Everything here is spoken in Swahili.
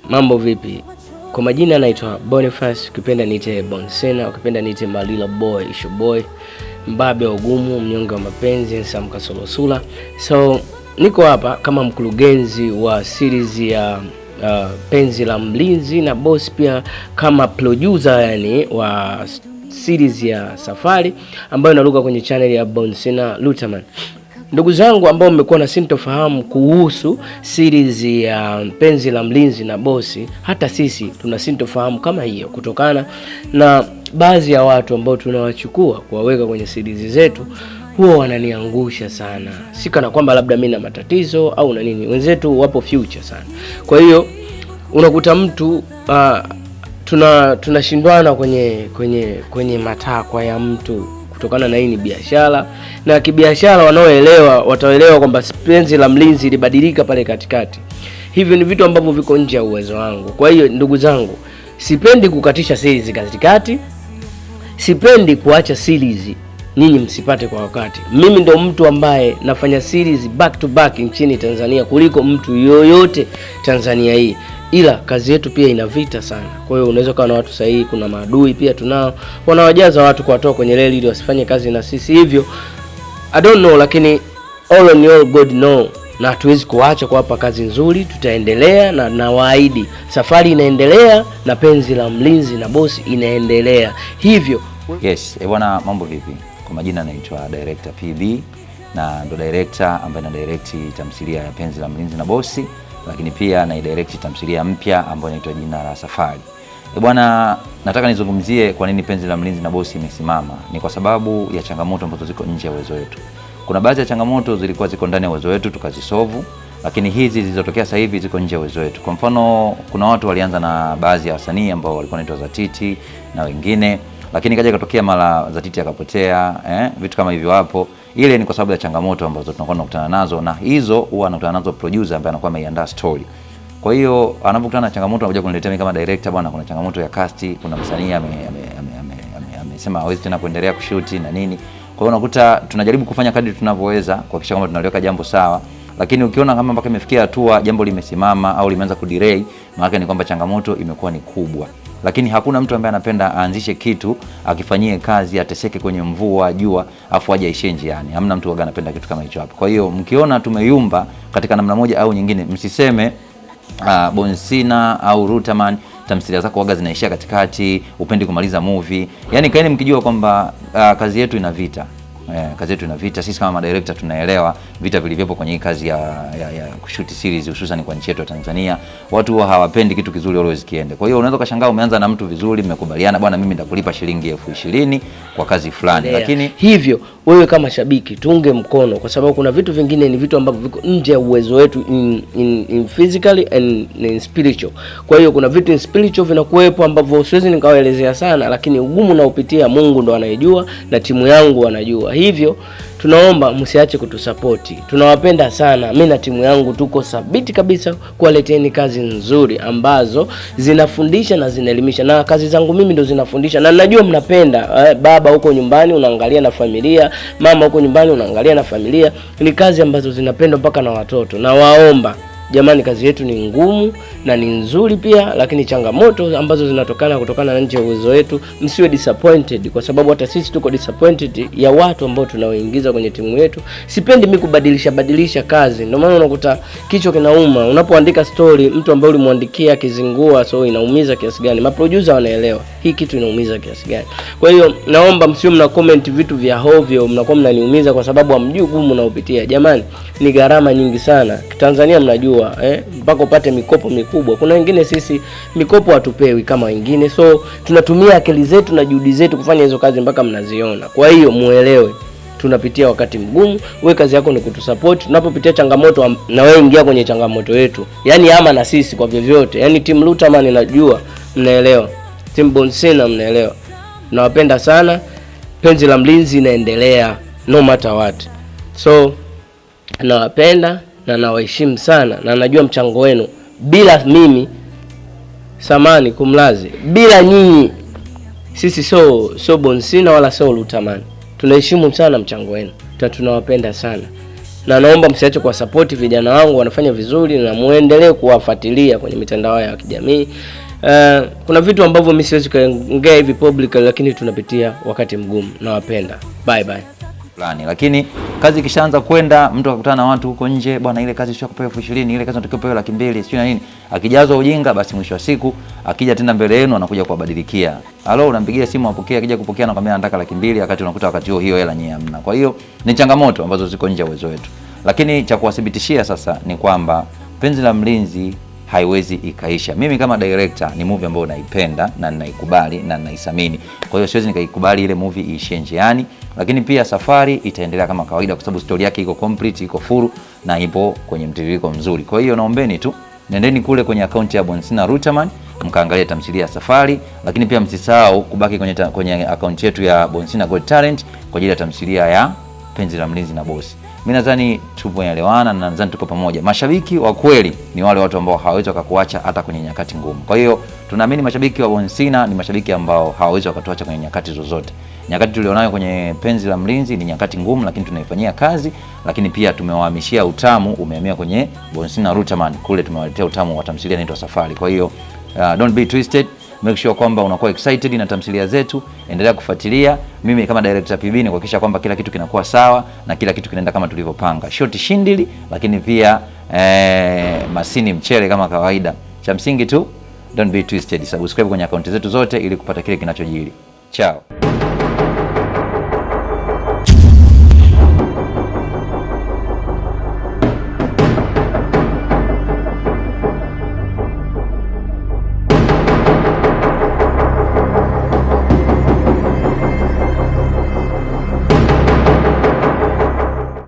Mambo vipi? Kwa majina naitwa Boniface, ukipenda niite Bonsena, ukipenda niite Malila Boy, Isho Boy, mbabe wa ugumu, mnyonge wa mapenzi, Nsam Kasolosula. So niko hapa kama mkurugenzi wa series ya Penzi la Mlinzi na Boss, pia kama producer yani wa series ya Safari ambayo inaruka kwenye channel ya Bonsena Lutaman. Ndugu zangu ambao mmekuwa na sintofahamu kuhusu series ya Penzi la Mlinzi na Bosi, hata sisi tuna sintofahamu kama hiyo kutokana na baadhi ya watu ambao tunawachukua kuwaweka kwenye series zetu huwa wananiangusha sana. Si kana kwamba labda mimi na matatizo au na nini. Wenzetu wapo future sana. Kwa hiyo unakuta mtu tunashindwana kwenye matakwa ya mtu kutokana na hii ni biashara, na kibiashara wanaoelewa wataelewa kwamba Penzi la Mlinzi libadilika pale katikati. Hivyo ni vitu ambavyo viko nje ya uwezo wangu. Kwa hiyo ndugu zangu, sipendi kukatisha series katikati, sipendi kuacha series ninyi msipate kwa wakati. Mimi ndo mtu ambaye nafanya series back to back nchini Tanzania kuliko mtu yoyote Tanzania hii. Ila kazi yetu pia ina vita sana. Kwa hiyo unaweza kuwa na watu sahihi, kuna maadui pia tunao wanawajaza watu kuwatoa kwenye reli ili wasifanye kazi na sisi. Hivyo I don't know, lakini all on your God know, na hatuwezi kuacha kuwapa kazi nzuri. Tutaendelea na nawaahidi Safari inaendelea na Penzi la Mlinzi na Bosi inaendelea. Hivyo yes, bwana, mambo vipi? Kwa majina naitwa Director PB na ndo director ambaye na direct tamthilia ya Penzi la Mlinzi na Bosi, lakini pia na direct tamthilia mpya ambayo inaitwa Jina la Safari. Bwana, nataka nizungumzie kwa nini Penzi la Mlinzi na Bosi imesimama. Ni kwa sababu ya changamoto ambazo ziko nje ya uwezo wetu. Kuna baadhi ya changamoto zilikuwa ziko ndani ya uwezo wetu tukazisolve, lakini hizi zilizotokea sasa hivi ziko nje ya uwezo wetu. Kwa mfano, kuna watu walianza na baadhi ya wasanii ambao walikuwa wanaitwa Zatiti na wengine, lakini kaja katokea mara Zatiti akapotea, vitu kama hivyo hapo. Ile ni kwa sababu ya changamoto ambazo tunakuwa tunakutana nazo, na hizo huwa anakutana nazo producer ambaye anakuwa ameiandaa story. Kwa hiyo anapokutana na changamoto anakuja kuniletea mimi kama director, bwana, kuna changamoto ya cast, kuna msanii amesema hawezi tena kuendelea kushoot na nini. Kwa hiyo unakuta tunajaribu kufanya kadri tunavyoweza kuhakikisha kwamba tunaliweka jambo sawa, lakini ukiona kama mpaka imefikia hatua jambo limesimama au limeanza kudelay, maana ni kwamba changamoto imekuwa ni kubwa. Lakini hakuna mtu ambaye anapenda aanzishe kitu akifanyie kazi ateseke kwenye mvua jua afu aje aishe njiani. Hamna mtu waga anapenda kitu kama hicho hapo. Kwa hiyo mkiona tumeyumba katika namna moja au nyingine, msiseme Bonsina au Lutaman tamthilia zako waga zinaishia katikati, upendi kumaliza movie. Yaani kaeni mkijua kwamba kazi yetu ina vita. Kazi yetu ina vita. Sisi kama director tunaelewa vita vilivyopo kwenye hii kazi ya kushoot series, hususan kwa nchi yetu ya Tanzania. Watu huwa hawapendi kitu kizuri always kiende. Kwa hiyo unaweza kushangaa umeanza na mtu vizuri, mmekubaliana, bwana, mimi nitakulipa shilingi 20,000 kwa kazi fulani. Lakini hivyo wewe kama shabiki tuunge mkono, kwa sababu kuna vitu vingine ni vitu ambavyo viko nje ya uwezo wetu in physically and in spiritual. Kwa hiyo kuna vitu in spiritual vinakuwepo ambavyo siwezi nikawaelezea sana, lakini ugumu na upitia Mungu ndo anayejua na timu yangu wanajua. Hivyo tunaomba msiache kutusupport. Tunawapenda sana. Mimi na timu yangu tuko sabiti kabisa kuwaleteni kazi nzuri ambazo zinafundisha na zinaelimisha, na kazi zangu mimi ndo zinafundisha, na najua mnapenda. Baba huko nyumbani unaangalia na familia, mama huko nyumbani unaangalia na familia. Ni kazi ambazo zinapendwa mpaka na watoto. Na waomba jamani, kazi yetu ni ngumu na ni nzuri pia, lakini changamoto ambazo kutokana na nje ya uwezo wetu, msiwe disappointed, kwa sababu hata sisi tuko disappointed ya watu ambao tunaoingiza kwenye timu yetu. Sipendi mimi kubadilisha kazi. Ndio maana unakuta kichwa kinauma unapoandika story, mtu ambaye ulimwandikia kizingua, so inaumiza kiasi gani. Maproducer wanaelewa hii kitu inaumiza kiasi gani. Kwa hiyo naomba msiwe mna comment vitu vya hovyo, mnakuwa mnaniumiza kwa sababu hamjui gumu na upitia. Jamani, ni gharama nyingi sana. Tanzania mnajua mpaka upate mikopo mikubwa. Kuna wengine sisi mikopo hatupewi kama wengine, so tunatumia akili zetu na juhudi zetu kufanya hizo kazi mpaka mnaziona. Kwa hiyo muelewe tunapitia wakati mgumu. Wewe kazi yako ni kutusupport. Tunapopitia changamoto na wewe ingia kwenye changamoto yetu. Yaani ama na sisi kwa vyovyote. Yaani team Lutaman najua mnaelewa. Team Bonsena mnaelewa. Nawapenda sana. Penzi la Mlinzi inaendelea no matter what. So nawapenda na nawaheshimu sana, na najua mchango wenu. Bila mimi samani kumlazi, bila nyinyi sisi so Bonsina wala so Lutaman. Tunaheshimu sana mchango wenu. Tunawapenda sana. na naomba msiache kwa support vijana wangu, wanafanya vizuri, na muendelee kuwafuatilia kwenye mitandao ya kijamii. Kuna vitu ambavyo mimi siwezi kuongea hivi public, lakini tunapitia wakati mgumu. Nawapenda. Bye bye. Lakini kazi kishaanza kwenda, mtu akakutana na watu huko nje, bwana ile kazi sio kupewa 20,000, ile kazi unatakiwa kupewa 200,000, sio na nini. Akijazwa ujinga, basi mwisho wa siku akija tena mbele yenu anakuja kuwabadilikia. Halo, unampigia simu apokea, akija kupokea anakuambia anataka 200,000, wakati unakuta wakati hiyo hela nyinyi hamna. Kwa hiyo ni changamoto ambazo ziko nje ya uwezo wetu. Lakini cha kuwathibitishia sasa ni kwamba Penzi la Mlinzi haiwezi ikaisha. Mimi kama director ni movie ambayo naipenda na ninaikubali na ninaisamini. Kwa hiyo siwezi nikaikubali ile movie iishie njiani, lakini pia safari itaendelea kama kawaida kwa sababu story yake iko complete, iko full na ipo kwenye mtiririko mzuri. Kwa hiyo naombeni tu nendeni kule kwenye account ya Bonsina Rutaman mkaangalia tamthilia ya Safari, lakini pia msisahau kubaki kwenye account yetu ya Bonsina Got Talent kwa ajili ya tamthilia ya Penzi la Mlinzi na Bosi. Mimi nadhani tupoelewana na nadhani tuko pamoja. Mashabiki wa kweli ni wale watu ambao hawawezi wakakuacha hata kwenye nyakati ngumu. Kwa hiyo tunaamini mashabiki wa Bonsina ni mashabiki ambao hawawezi wakatuacha kwenye nyakati zozote. Nyakati tulionayo kwenye Penzi la Mlinzi ni nyakati ngumu, lakini tunaifanyia kazi, lakini pia tumewahamishia utamu, umehamia kwenye Bonsina Rutaman. Kule tumewaletea utamu wa tamthilia inaitwa Safari. Kwa hiyo don't be twisted. Make sure kwamba unakuwa excited na tamthilia zetu, endelea kufuatilia. Mimi kama director PB ni kuhakikisha kwamba kila kitu kinakuwa sawa na kila kitu kinaenda kama tulivyopanga. Short shindili, lakini pia masini mchele kama kawaida. Cha msingi tu don't be twisted. Subscribe kwenye akaunti zetu zote ili kupata kile kinachojiri. Ciao.